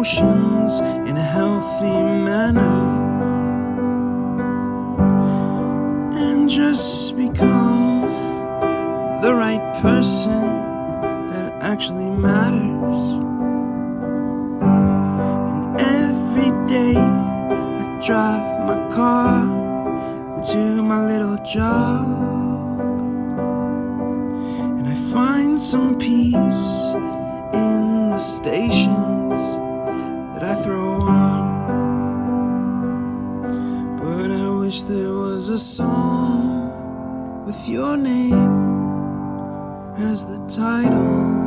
emotions in a healthy manner, and just become the right person that actually matters. And every day I drive my car to my little job, and I find some peace in the stations that I throw on. But I wish there was a song with your name as the title.